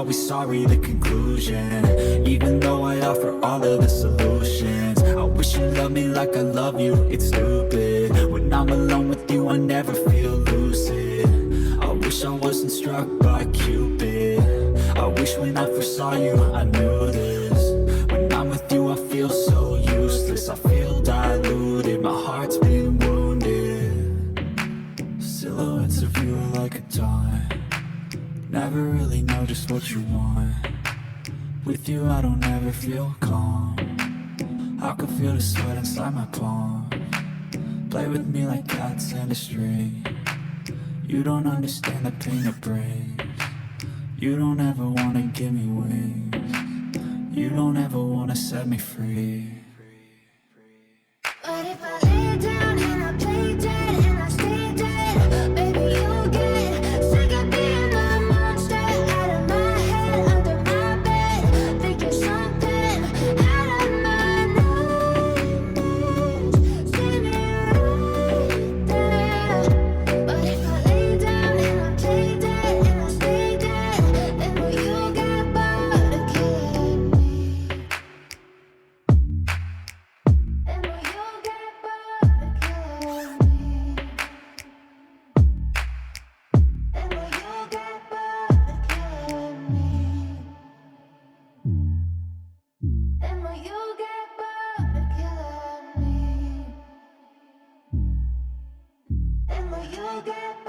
always sorry, the conclusion. Even though I offer all of the solutions, I wish you loved me like I love you, it's stupid. When I'm alone with you, I never feel lucid. I wish I wasn't struck by Cupid. I wish when I first saw you, I knew this. When I'm with you, I feel so useless. I feel diluted, my heart's been wounded. Silhouettes of you are like a taunt. Never really know just what you want. With you I don't ever feel calm. I can feel the sweat inside my palm. Play with me like cats and a string. You don't understand the pain it brings. You don't ever wanna give me wings. You don't ever wanna set me free. But if I lay down and I play dead and I stay dead, baby you'll get sick of being the monster out of my head, under my bed, thinking something out of my nose. See me right there. But if I lay down and I play dead and I stay dead, then will you get bored of killing me? you'll get